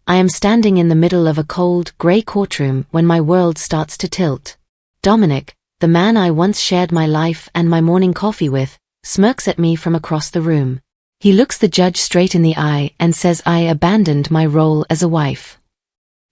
I am standing in the middle of a cold, grey courtroom when my world starts to tilt. Dominic, the man I once shared my life and my morning coffee with, smirks at me from across the room. He looks the judge straight in the eye and says I abandoned my role as a wife.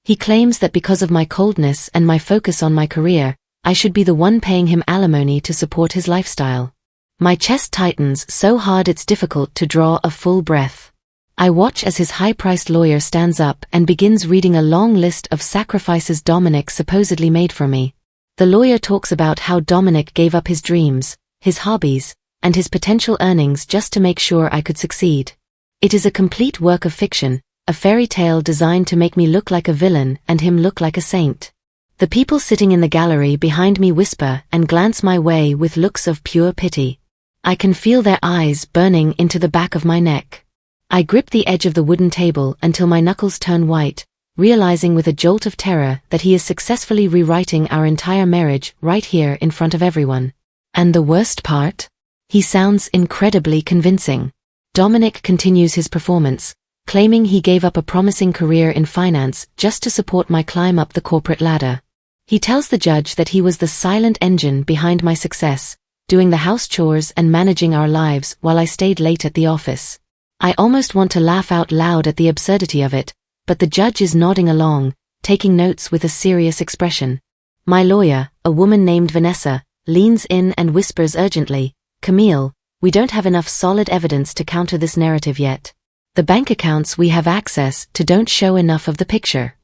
He claims that because of my coldness and my focus on my career, I should be the one paying him alimony to support his lifestyle. My chest tightens so hard it's difficult to draw a full breath. I watch as his high-priced lawyer stands up and begins reading a long list of sacrifices Dominic supposedly made for me. The lawyer talks about how Dominic gave up his dreams, his hobbies, and his potential earnings just to make sure I could succeed. It is a complete work of fiction, a fairy tale designed to make me look like a villain and him look like a saint. The people sitting in the gallery behind me whisper and glance my way with looks of pure pity. I can feel their eyes burning into the back of my neck. I grip the edge of the wooden table until my knuckles turn white, realizing with a jolt of terror that he is successfully rewriting our entire marriage right here in front of everyone. And the worst part? He sounds incredibly convincing. Dominic continues his performance, claiming he gave up a promising career in finance just to support my climb up the corporate ladder. He tells the judge that he was the silent engine behind my success, doing the house chores and managing our lives while I stayed late at the office. I almost want to laugh out loud at the absurdity of it, but the judge is nodding along, taking notes with a serious expression. My lawyer, a woman named Vanessa, leans in and whispers urgently, "Camille, we don't have enough solid evidence to counter this narrative yet. The bank accounts we have access to don't show enough of the picture."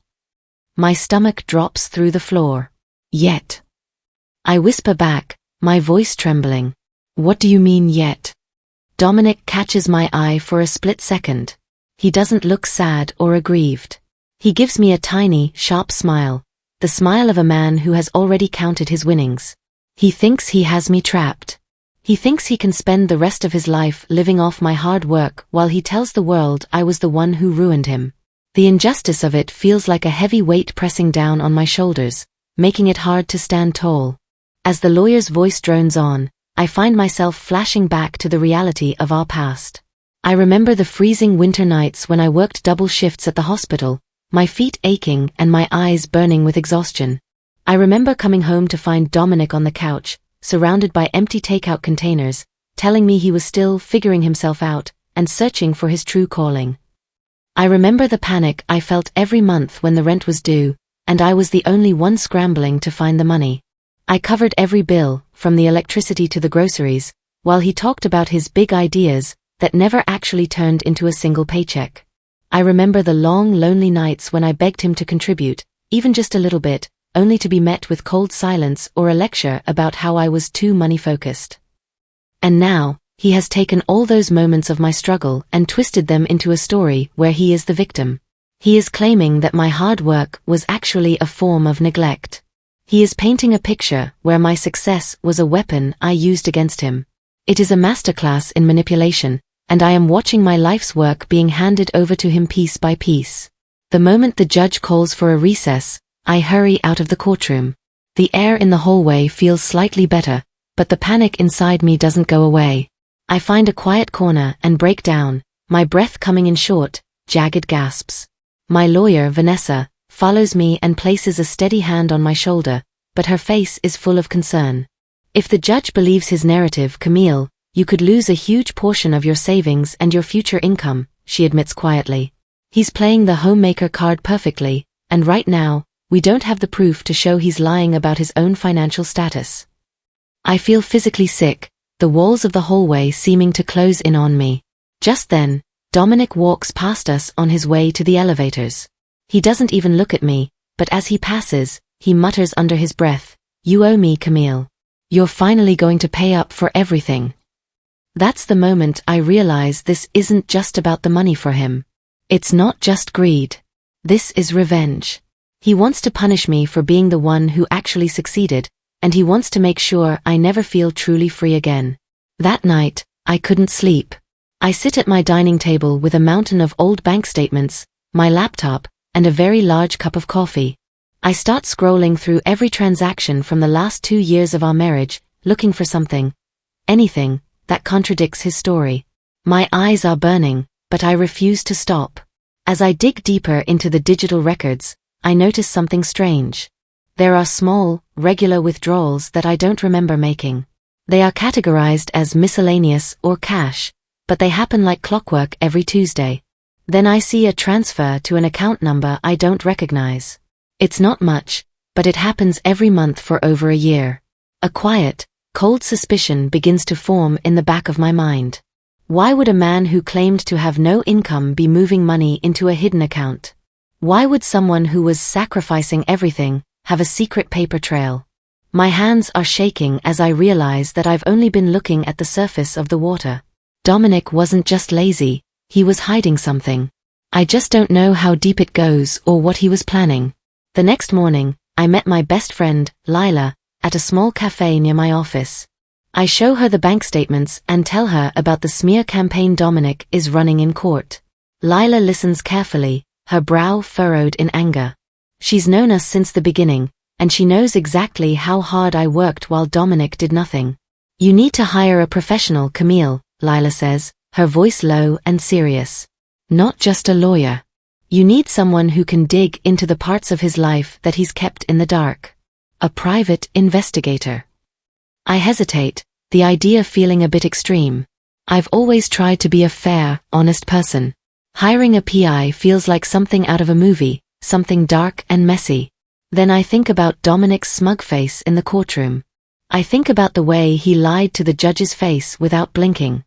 My stomach drops through the floor. Yet. I whisper back, my voice trembling. "What do you mean yet?" Dominic catches my eye for a split second. He doesn't look sad or aggrieved. He gives me a tiny, sharp smile, the smile of a man who has already counted his winnings. He thinks he has me trapped. He thinks he can spend the rest of his life living off my hard work while he tells the world I was the one who ruined him. The injustice of it feels like a heavy weight pressing down on my shoulders, making it hard to stand tall. As the lawyer's voice drones on, I find myself flashing back to the reality of our past. I remember the freezing winter nights when I worked double shifts at the hospital, my feet aching and my eyes burning with exhaustion. I remember coming home to find Dominic on the couch, surrounded by empty takeout containers, telling me he was still figuring himself out and searching for his true calling. I remember the panic I felt every month when the rent was due, and I was the only one scrambling to find the money. I covered every bill, from the electricity to the groceries, while he talked about his big ideas that never actually turned into a single paycheck. I remember the long, lonely nights when I begged him to contribute, even just a little bit, only to be met with cold silence or a lecture about how I was too money-focused. And now, he has taken all those moments of my struggle and twisted them into a story where he is the victim. He is claiming that my hard work was actually a form of neglect. He is painting a picture where my success was a weapon I used against him. It is a masterclass in manipulation, and I am watching my life's work being handed over to him piece by piece. The moment the judge calls for a recess, I hurry out of the courtroom. The air in the hallway feels slightly better, but the panic inside me doesn't go away. I find a quiet corner and break down, my breath coming in short, jagged gasps. My lawyer, Vanessa, follows me and places a steady hand on my shoulder, but her face is full of concern. "If the judge believes his narrative, Camille, you could lose a huge portion of your savings and your future income," she admits quietly. "He's playing the homemaker card perfectly, and right now, we don't have the proof to show he's lying about his own financial status." I feel physically sick, the walls of the hallway seeming to close in on me. Just then, Dominic walks past us on his way to the elevators. He doesn't even look at me, but as he passes, he mutters under his breath, "You owe me, Camille. You're finally going to pay up for everything." That's the moment I realize this isn't just about the money for him. It's not just greed. This is revenge. He wants to punish me for being the one who actually succeeded, and he wants to make sure I never feel truly free again. That night, I couldn't sleep. I sit at my dining table with a mountain of old bank statements, my laptop, and a very large cup of coffee. I start scrolling through every transaction from the last 2 years of our marriage, looking for something, anything, that contradicts his story. My eyes are burning, but I refuse to stop. As I dig deeper into the digital records, I notice something strange. There are small, regular withdrawals that I don't remember making. They are categorized as miscellaneous or cash, but they happen like clockwork every Tuesday. Then I see a transfer to an account number I don't recognize. It's not much, but it happens every month for over a year. A quiet, cold suspicion begins to form in the back of my mind. Why would a man who claimed to have no income be moving money into a hidden account? Why would someone who was sacrificing everything have a secret paper trail? My hands are shaking as I realize that I've only been looking at the surface of the water. Dominic wasn't just lazy, he was hiding something. I just don't know how deep it goes or what he was planning. The next morning, I met my best friend, Lila, at a small cafe near my office. I show her the bank statements and tell her about the smear campaign Dominic is running in court. Lila listens carefully, her brow furrowed in anger. She's known us since the beginning, and she knows exactly how hard I worked while Dominic did nothing. You need to hire a professional, Camille, Lila says, her voice low and serious. Not just a lawyer. You need someone who can dig into the parts of his life that he's kept in the dark. A private investigator. I hesitate, the idea feeling a bit extreme. I've always tried to be a fair, honest person. Hiring a PI feels like something out of a movie, something dark and messy. Then I think about Dominic's smug face in the courtroom. I think about the way he lied to the judge's face without blinking.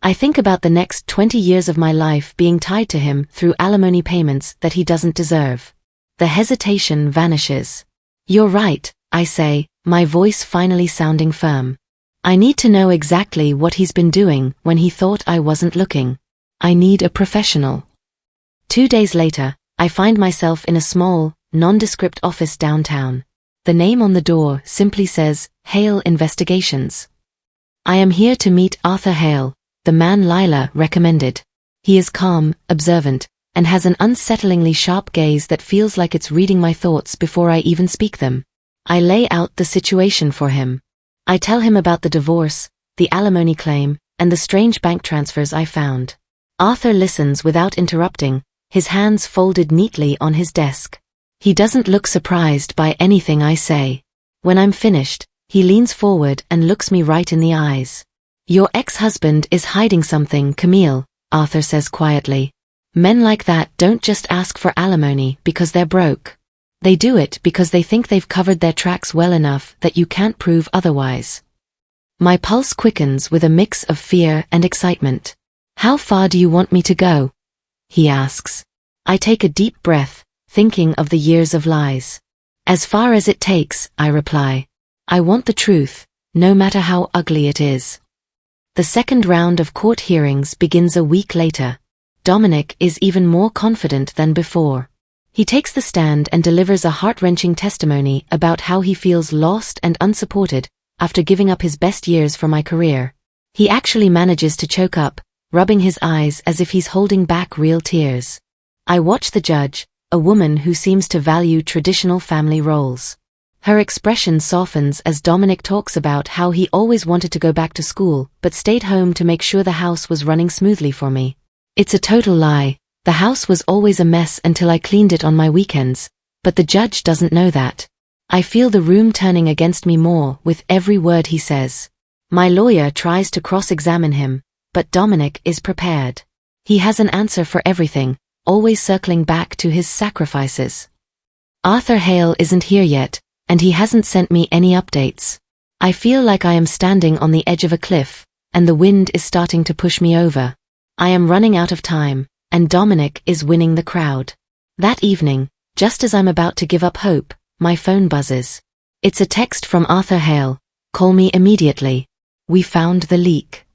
I think about the next 20 years of my life being tied to him through alimony payments that he doesn't deserve. The hesitation vanishes. You're right, I say, my voice finally sounding firm. I need to know exactly what he's been doing when he thought I wasn't looking. I need a professional. 2 days later, I find myself in a small, nondescript office downtown. The name on the door simply says, Hale Investigations. I am here to meet Arthur Hale, the man Lila recommended. He is calm, observant, and has an unsettlingly sharp gaze that feels like it's reading my thoughts before I even speak them. I lay out the situation for him. I tell him about the divorce, the alimony claim, and the strange bank transfers I found. Arthur listens without interrupting, his hands folded neatly on his desk. He doesn't look surprised by anything I say. When I'm finished, he leans forward and looks me right in the eyes. Your ex-husband is hiding something, Camille, Arthur says quietly. Men like that don't just ask for alimony because they're broke. They do it because they think they've covered their tracks well enough that you can't prove otherwise. My pulse quickens with a mix of fear and excitement. How far do you want me to go? He asks. I take a deep breath, thinking of the years of lies. As far as it takes, I reply. I want the truth, no matter how ugly it is. The second round of court hearings begins a week later. Dominic is even more confident than before. He takes the stand and delivers a heart-wrenching testimony about how he feels lost and unsupported after giving up his best years for my career. He actually manages to choke up, rubbing his eyes as if he's holding back real tears. I watch the judge, a woman who seems to value traditional family roles. Her expression softens as Dominic talks about how he always wanted to go back to school but stayed home to make sure the house was running smoothly for me. It's a total lie. The house was always a mess until I cleaned it on my weekends, but the judge doesn't know that. I feel the room turning against me more with every word he says. My lawyer tries to cross-examine him, but Dominic is prepared. He has an answer for everything, always circling back to his sacrifices. Arthur Hale isn't here yet, and he hasn't sent me any updates. I feel like I am standing on the edge of a cliff, and the wind is starting to push me over. I am running out of time, and Dominic is winning the crowd. That evening, just as I'm about to give up hope, my phone buzzes. It's a text from Arthur Hale. Call me immediately. We found the leak.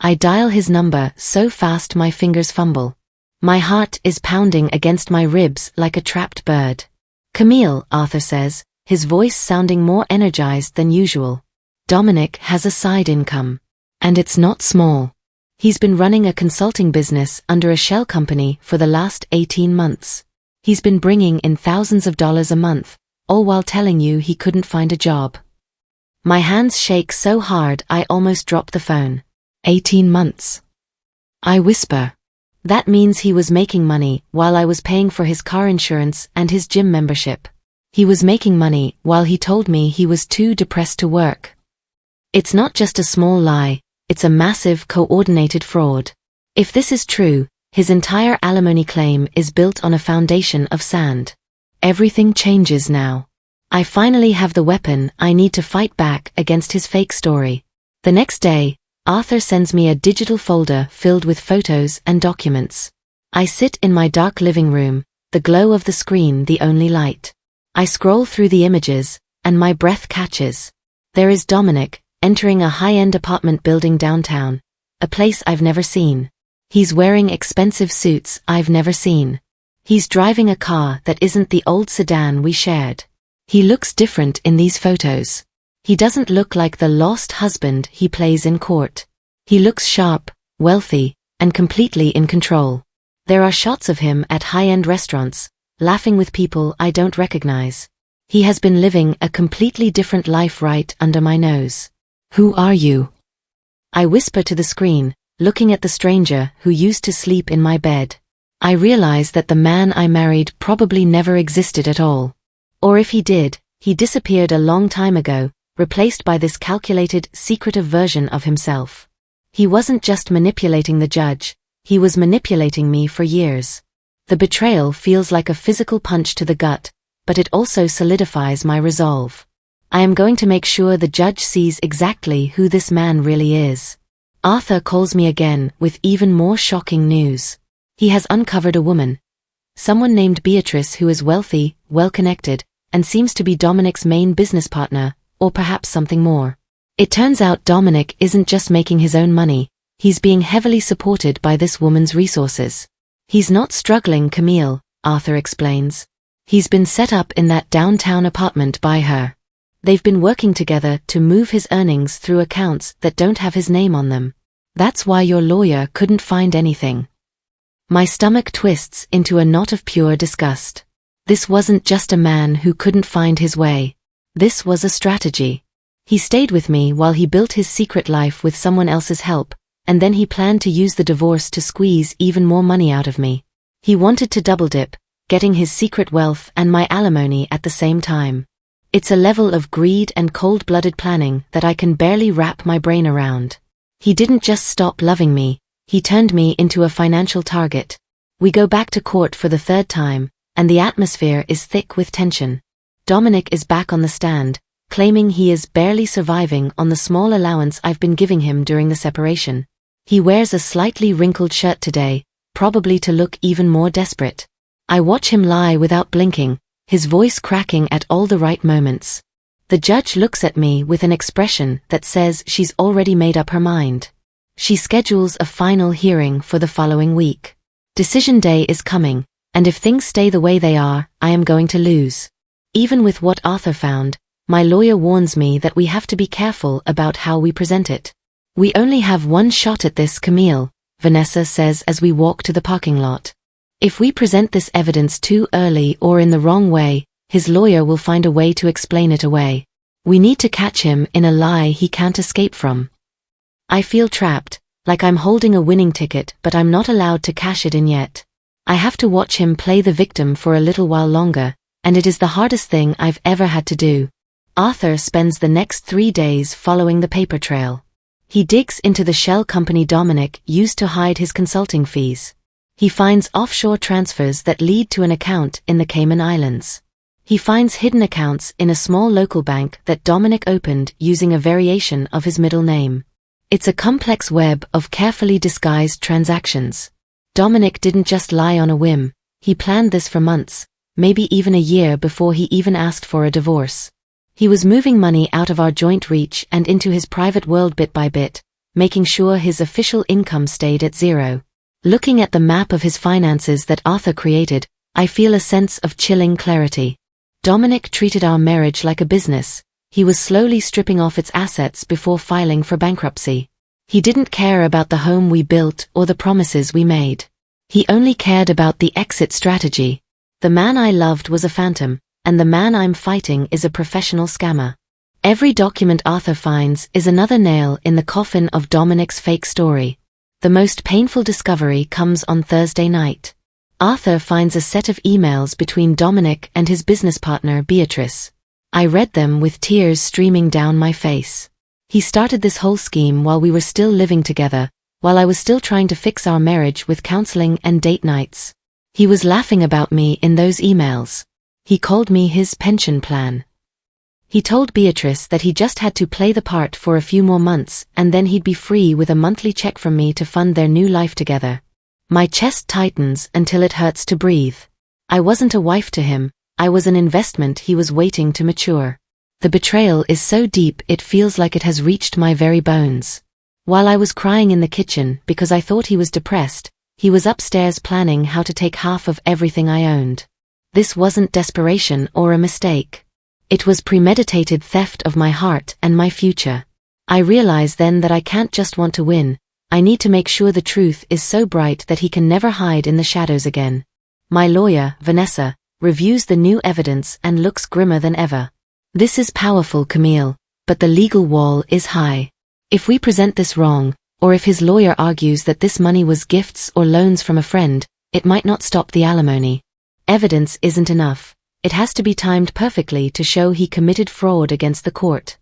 I dial his number so fast my fingers fumble. My heart is pounding against my ribs like a trapped bird. Camille, Arthur says, his voice sounding more energized than usual. Dominic has a side income. And it's not small. He's been running a consulting business under a shell company for the last 18 months. He's been bringing in thousands of dollars a month, all while telling you he couldn't find a job. My hands shake so hard I almost drop the phone. 18 months. I whisper. That means he was making money while I was paying for his car insurance and his gym membership. He was making money while he told me he was too depressed to work. It's not just a small lie, it's a massive coordinated fraud. If this is true, his entire alimony claim is built on a foundation of sand. Everything changes now. I finally have the weapon I need to fight back against his fake story. The next day, Arthur sends me a digital folder filled with photos and documents. I sit in my dark living room, the glow of the screen the only light. I scroll through the images, and my breath catches. There is Dominic, entering a high-end apartment building downtown, a place I've never seen. He's wearing expensive suits I've never seen. He's driving a car that isn't the old sedan we shared. He looks different in these photos. He doesn't look like the lost husband he plays in court. He looks sharp, wealthy, and completely in control. There are shots of him at high-end restaurants, laughing with people I don't recognize. He has been living a completely different life right under my nose. Who are you? I whisper to the screen, looking at the stranger who used to sleep in my bed. I realize that the man I married probably never existed at all. Or if he did, he disappeared a long time ago, replaced by this calculated, secretive version of himself. He wasn't just manipulating the judge, he was manipulating me for years. The betrayal feels like a physical punch to the gut, but it also solidifies my resolve. I am going to make sure the judge sees exactly who this man really is. Arthur calls me again with even more shocking news. He has uncovered a woman. Someone named Beatrice who is wealthy, well-connected, and seems to be Dominic's main business partner, or perhaps something more. It turns out Dominic isn't just making his own money, he's being heavily supported by this woman's resources. He's not struggling, Camille, Arthur explains. He's been set up in that downtown apartment by her. They've been working together to move his earnings through accounts that don't have his name on them. That's why your lawyer couldn't find anything. My stomach twists into a knot of pure disgust. This wasn't just a man who couldn't find his way. This was a strategy. He stayed with me while he built his secret life with someone else's help, and then he planned to use the divorce to squeeze even more money out of me. He wanted to double dip, getting his secret wealth and my alimony at the same time. It's a level of greed and cold-blooded planning that I can barely wrap my brain around. He didn't just stop loving me, he turned me into a financial target. We go back to court for the third time, and the atmosphere is thick with tension. Dominic is back on the stand, claiming he is barely surviving on the small allowance I've been giving him during the separation. He wears a slightly wrinkled shirt today, probably to look even more desperate. I watch him lie without blinking, his voice cracking at all the right moments. The judge looks at me with an expression that says she's already made up her mind. She schedules a final hearing for the following week. Decision day is coming, and if things stay the way they are, I am going to lose. Even with what Arthur found, my lawyer warns me that we have to be careful about how we present it. We only have one shot at this, Camille, Vanessa says as we walk to the parking lot. If we present this evidence too early or in the wrong way, his lawyer will find a way to explain it away. We need to catch him in a lie he can't escape from. I feel trapped, like I'm holding a winning ticket but I'm not allowed to cash it in yet. I have to watch him play the victim for a little while longer, and it is the hardest thing I've ever had to do. Arthur spends the next 3 days following the paper trail. He digs into the shell company Dominic used to hide his consulting fees. He finds offshore transfers that lead to an account in the Cayman Islands. He finds hidden accounts in a small local bank that Dominic opened using a variation of his middle name. It's a complex web of carefully disguised transactions. Dominic didn't just lie on a whim, he planned this for months, maybe even a year before he even asked for a divorce. He was moving money out of our joint reach and into his private world bit by bit, making sure his official income stayed at zero. Looking at the map of his finances that Arthur created, I feel a sense of chilling clarity. Dominic treated our marriage like a business. He was slowly stripping off its assets before filing for bankruptcy. He didn't care about the home we built or the promises we made. He only cared about the exit strategy. The man I loved was a phantom, and the man I'm fighting is a professional scammer. Every document Arthur finds is another nail in the coffin of Dominic's fake story. The most painful discovery comes on Thursday night. Arthur finds a set of emails between Dominic and his business partner Beatrice. I read them with tears streaming down my face. He started this whole scheme while we were still living together, while I was still trying to fix our marriage with counseling and date nights. He was laughing about me in those emails. He called me his pension plan. He told Beatrice that he just had to play the part for a few more months and then he'd be free with a monthly check from me to fund their new life together. My chest tightens until it hurts to breathe. I wasn't a wife to him, I was an investment he was waiting to mature. The betrayal is so deep it feels like it has reached my very bones. While I was crying in the kitchen because I thought he was depressed, he was upstairs planning how to take half of everything I owned. This wasn't desperation or a mistake. It was premeditated theft of my heart and my future. I realize then that I can't just want to win, I need to make sure the truth is so bright that he can never hide in the shadows again. My lawyer, Vanessa, reviews the new evidence and looks grimmer than ever. This is powerful, Camille, but the legal wall is high. If we present this wrong, or if his lawyer argues that this money was gifts or loans from a friend, it might not stop the alimony. Evidence isn't enough. It has to be timed perfectly to show he committed fraud against the court.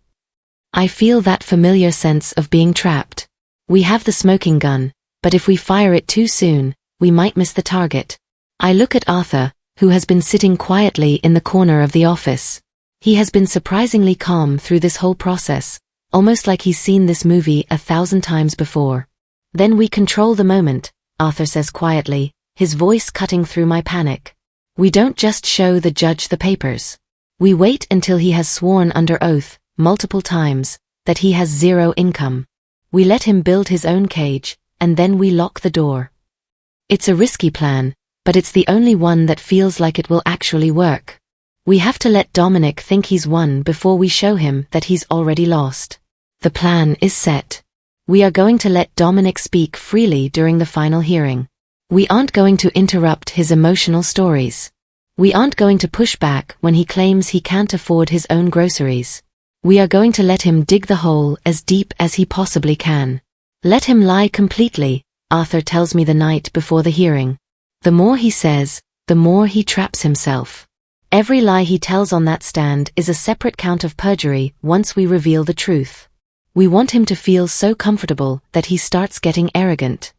I feel that familiar sense of being trapped. We have the smoking gun, but if we fire it too soon, we might miss the target. I look at Arthur, who has been sitting quietly in the corner of the office. He has been surprisingly calm through this whole process, almost like he's seen this movie 1,000 times before. Then we control the moment, Arthur says quietly, his voice cutting through my panic. We don't just show the judge the papers. We wait until he has sworn under oath, multiple times, that he has zero income. We let him build his own cage, and then we lock the door. It's a risky plan, but it's the only one that feels like it will actually work. We have to let Dominic think he's won before we show him that he's already lost. The plan is set. We are going to let Dominic speak freely during the final hearing. We aren't going to interrupt his emotional stories. We aren't going to push back when he claims he can't afford his own groceries. We are going to let him dig the hole as deep as he possibly can. Let him lie completely, Arthur tells me the night before the hearing. The more he says, the more he traps himself. Every lie he tells on that stand is a separate count of perjury once we reveal the truth. We want him to feel so comfortable that he starts getting arrogant.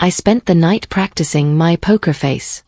I spent the night practicing my poker face.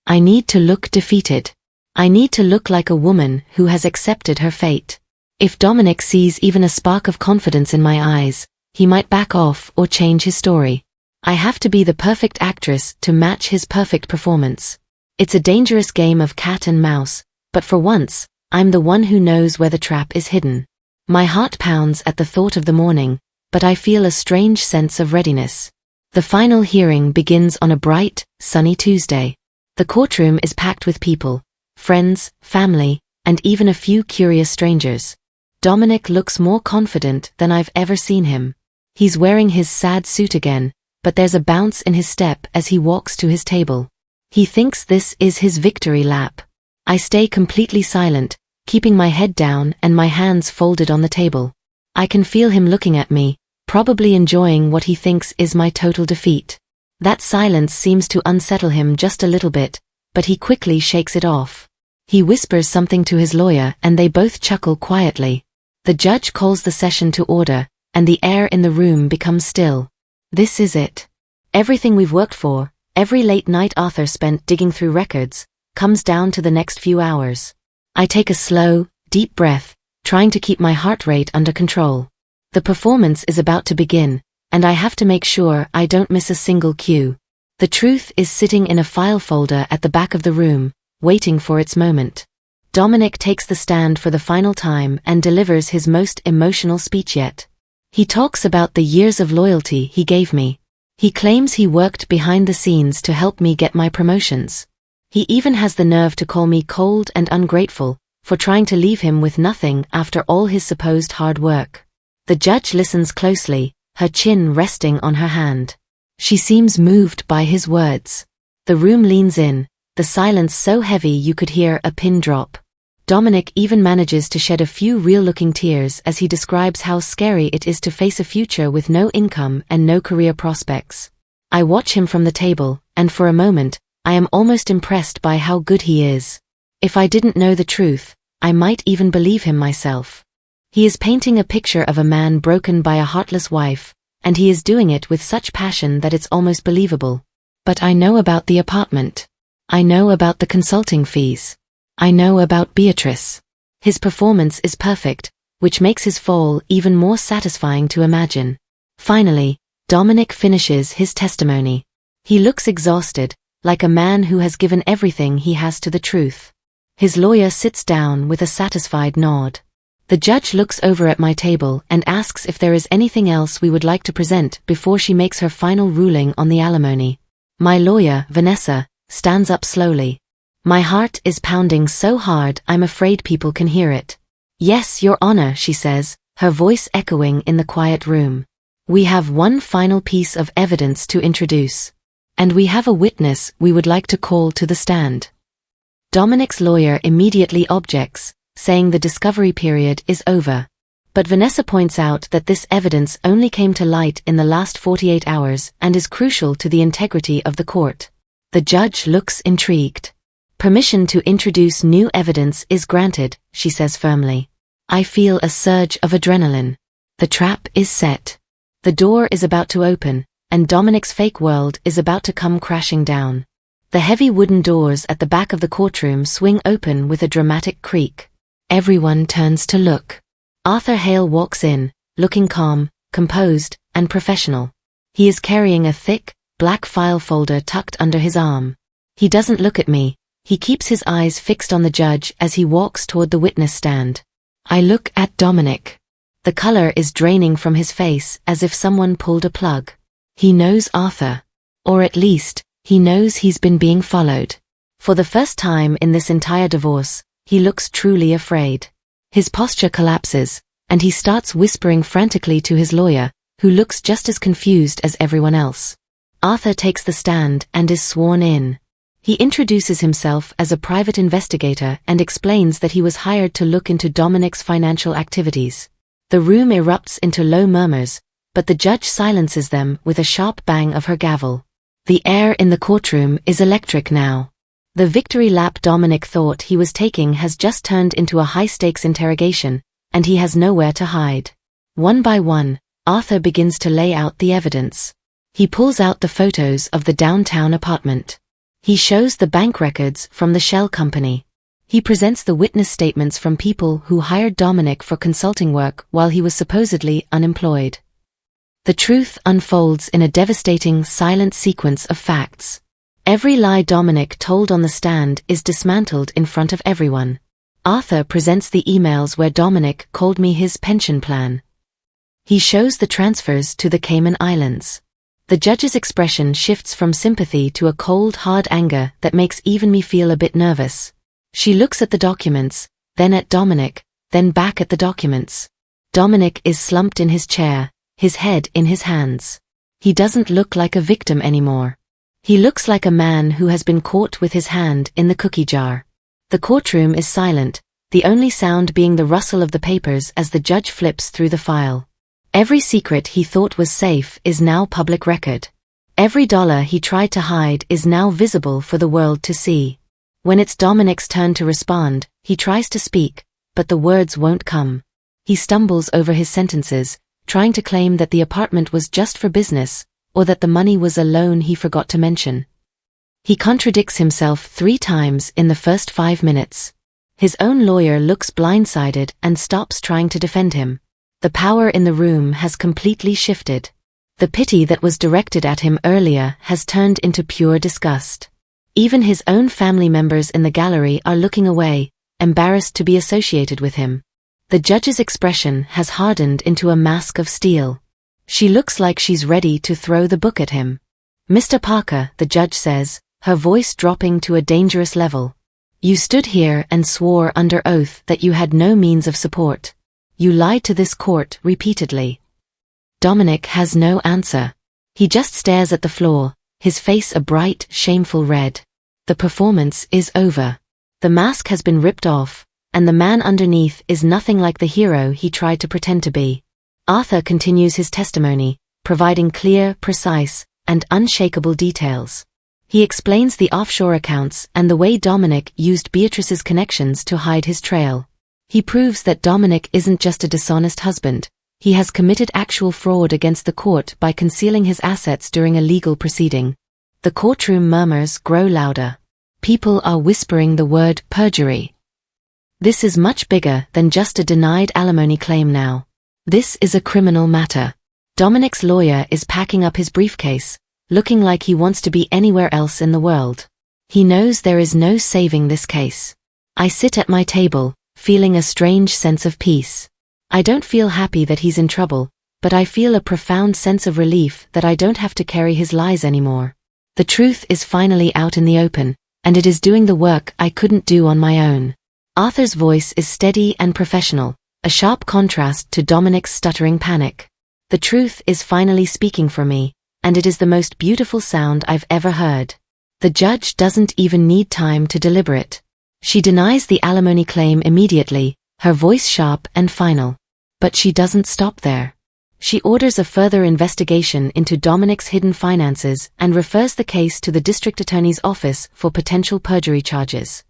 I need to look defeated. I need to look like a woman who has accepted her fate. If Dominic sees even a spark of confidence in my eyes, he might back off or change his story. I have to be the perfect actress to match his perfect performance. It's a dangerous game of cat and mouse, but for once, I'm the one who knows where the trap is hidden. My heart pounds at the thought of the morning, but I feel a strange sense of readiness. The final hearing begins on a bright, sunny Tuesday. The courtroom is packed with people, friends, family, and even a few curious strangers. Dominic looks more confident than I've ever seen him. He's wearing his sad suit again, but there's a bounce in his step as he walks to his table. He thinks this is his victory lap. I stay completely silent, keeping my head down and my hands folded on the table. I can feel him looking at me, probably enjoying what he thinks is my total defeat. That silence seems to unsettle him just a little bit, but he quickly shakes it off. He whispers something to his lawyer and they both chuckle quietly. The judge calls the session to order, and the air in the room becomes still. This is it. Everything we've worked for, every late night Arthur spent digging through records, comes down to the next few hours. I take a slow, deep breath, trying to keep my heart rate under control. The performance is about to begin, and I have to make sure I don't miss a single cue. The truth is sitting in a file folder at the back of the room, waiting for its moment. Dominic takes the stand for the final time and delivers his most emotional speech yet. He talks about the years of loyalty he gave me. He claims he worked behind the scenes to help me get my promotions. He even has the nerve to call me cold and ungrateful for trying to leave him with nothing after all his supposed hard work. The judge listens closely, her chin resting on her hand. She seems moved by his words. The room leans in, the silence so heavy you could hear a pin drop. Dominic even manages to shed a few real-looking tears as he describes how scary it is to face a future with no income and no career prospects. I watch him from the table, and for a moment, I am almost impressed by how good he is. If I didn't know the truth, I might even believe him myself. He is painting a picture of a man broken by a heartless wife, and he is doing it with such passion that it's almost believable. But I know about the apartment. I know about the consulting fees. I know about Beatrice. His performance is perfect, which makes his fall even more satisfying to imagine. Finally, Dominic finishes his testimony. He looks exhausted, like a man who has given everything he has to the truth. His lawyer sits down with a satisfied nod. The judge looks over at my table and asks if there is anything else we would like to present before she makes her final ruling on the alimony. My lawyer, Vanessa, stands up slowly. My heart is pounding so hard I'm afraid people can hear it. Yes, Your Honor, she says, her voice echoing in the quiet room. We have one final piece of evidence to introduce. And we have a witness we would like to call to the stand. Dominic's lawyer immediately objects, saying the discovery period is over. But Vanessa points out that this evidence only came to light in the last 48 hours and is crucial to the integrity of the court. The judge looks intrigued. Permission to introduce new evidence is granted, she says firmly. I feel a surge of adrenaline. The trap is set. The door is about to open, and Dominic's fake world is about to come crashing down. The heavy wooden doors at the back of the courtroom swing open with a dramatic creak. Everyone turns to look. Arthur Hale walks in, looking calm, composed, and professional. He is carrying a thick, black file folder tucked under his arm. He doesn't look at me. He keeps his eyes fixed on the judge as he walks toward the witness stand. I look at Dominic. The color is draining from his face as if someone pulled a plug. He knows Arthur. Or at least, he knows he's been being followed. For the first time in this entire divorce, he looks truly afraid. His posture collapses, and he starts whispering frantically to his lawyer, who looks just as confused as everyone else. Arthur takes the stand and is sworn in. He introduces himself as a private investigator and explains that he was hired to look into Dominic's financial activities. The room erupts into low murmurs, but the judge silences them with a sharp bang of her gavel. The air in the courtroom is electric now. The victory lap Dominic thought he was taking has just turned into a high-stakes interrogation, and he has nowhere to hide. One by one, Arthur begins to lay out the evidence. He pulls out the photos of the downtown apartment. He shows the bank records from the shell company. He presents the witness statements from people who hired Dominic for consulting work while he was supposedly unemployed. The truth unfolds in a devastating, silent sequence of facts. Every lie Dominic told on the stand is dismantled in front of everyone. Arthur presents the emails where Dominic called me his pension plan. He shows the transfers to the Cayman Islands. The judge's expression shifts from sympathy to a cold, hard anger that makes even me feel a bit nervous. She looks at the documents, then at Dominic, then back at the documents. Dominic is slumped in his chair, his head in his hands. He doesn't look like a victim anymore. He looks like a man who has been caught with his hand in the cookie jar. The courtroom is silent, the only sound being the rustle of the papers as the judge flips through the file. Every secret he thought was safe is now public record. Every dollar he tried to hide is now visible for the world to see. When it's Dominic's turn to respond, he tries to speak, but the words won't come. He stumbles over his sentences, trying to claim that the apartment was just for business, or that the money was a loan he forgot to mention. He contradicts himself 3 times in the first 5 minutes. His own lawyer looks blindsided and stops trying to defend him. The power in the room has completely shifted. The pity that was directed at him earlier has turned into pure disgust. Even his own family members in the gallery are looking away, embarrassed to be associated with him. The judge's expression has hardened into a mask of steel. She looks like she's ready to throw the book at him. Mr. Parker, the judge says, her voice dropping to a dangerous level. You stood here and swore under oath that you had no means of support. You lied to this court repeatedly. Dominic has no answer. He just stares at the floor, his face a bright, shameful red. The performance is over. The mask has been ripped off, and the man underneath is nothing like the hero he tried to pretend to be. Arthur continues his testimony, providing clear, precise, and unshakable details. He explains the offshore accounts and the way Dominic used Beatrice's connections to hide his trail. He proves that Dominic isn't just a dishonest husband. He has committed actual fraud against the court by concealing his assets during a legal proceeding. The courtroom murmurs grow louder. People are whispering the word perjury. This is much bigger than just a denied alimony claim now. This is a criminal matter. Dominic's lawyer is packing up his briefcase, looking like he wants to be anywhere else in the world. He knows there is no saving this case. I sit at my table, feeling a strange sense of peace. I don't feel happy that he's in trouble, but I feel a profound sense of relief that I don't have to carry his lies anymore. The truth is finally out in the open, and it is doing the work I couldn't do on my own. Arthur's voice is steady and professional, a sharp contrast to Dominic's stuttering panic. The truth is finally speaking for me, and it is the most beautiful sound I've ever heard. The judge doesn't even need time to deliberate. She denies the alimony claim immediately, her voice sharp and final. But she doesn't stop there. She orders a further investigation into Dominic's hidden finances and refers the case to the district attorney's office for potential perjury charges.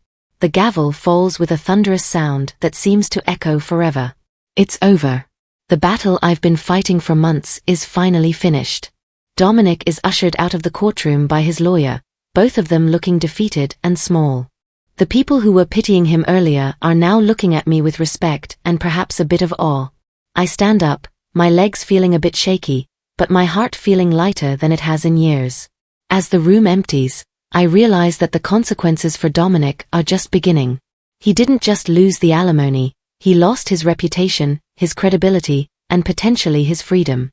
The gavel falls with a thunderous sound that seems to echo forever. It's over. The battle I've been fighting for months is finally finished. Dominic is ushered out of the courtroom by his lawyer, both of them looking defeated and small. The people who were pitying him earlier are now looking at me with respect and perhaps a bit of awe. I stand up, my legs feeling a bit shaky, but my heart feeling lighter than it has in years. As the room empties, I realize that the consequences for Dominic are just beginning. He didn't just lose the alimony, he lost his reputation, his credibility, and potentially his freedom.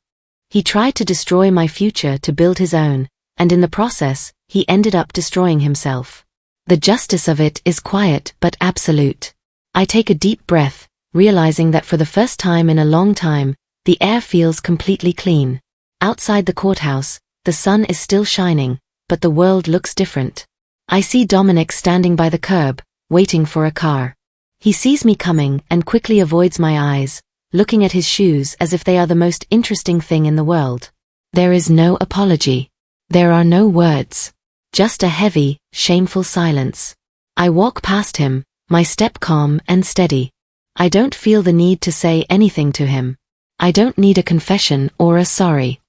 He tried to destroy my future to build his own, and in the process, he ended up destroying himself. The justice of it is quiet but absolute. I take a deep breath, realizing that for the first time in a long time, the air feels completely clean. Outside the courthouse, the sun is still shining, but the world looks different. I see Dominic standing by the curb, waiting for a car. He sees me coming and quickly avoids my eyes, looking at his shoes as if they are the most interesting thing in the world. There is no apology. There are no words. Just a heavy, shameful silence. I walk past him, my step calm and steady. I don't feel the need to say anything to him. I don't need a confession or a sorry.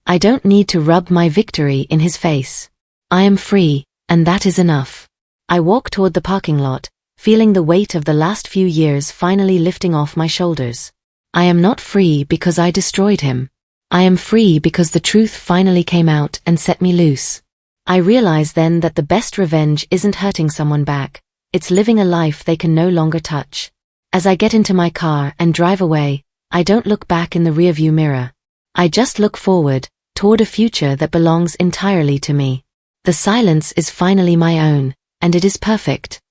I don't need to rub my victory in his face. I am free, and that is enough. I walk toward the parking lot, feeling the weight of the last few years finally lifting off my shoulders. I am not free because I destroyed him. I am free because the truth finally came out and set me loose. I realize then that the best revenge isn't hurting someone back, it's living a life they can no longer touch. As I get into my car and drive away, I don't look back in the rearview mirror. I just look forward, toward a future that belongs entirely to me. The silence is finally my own, and it is perfect.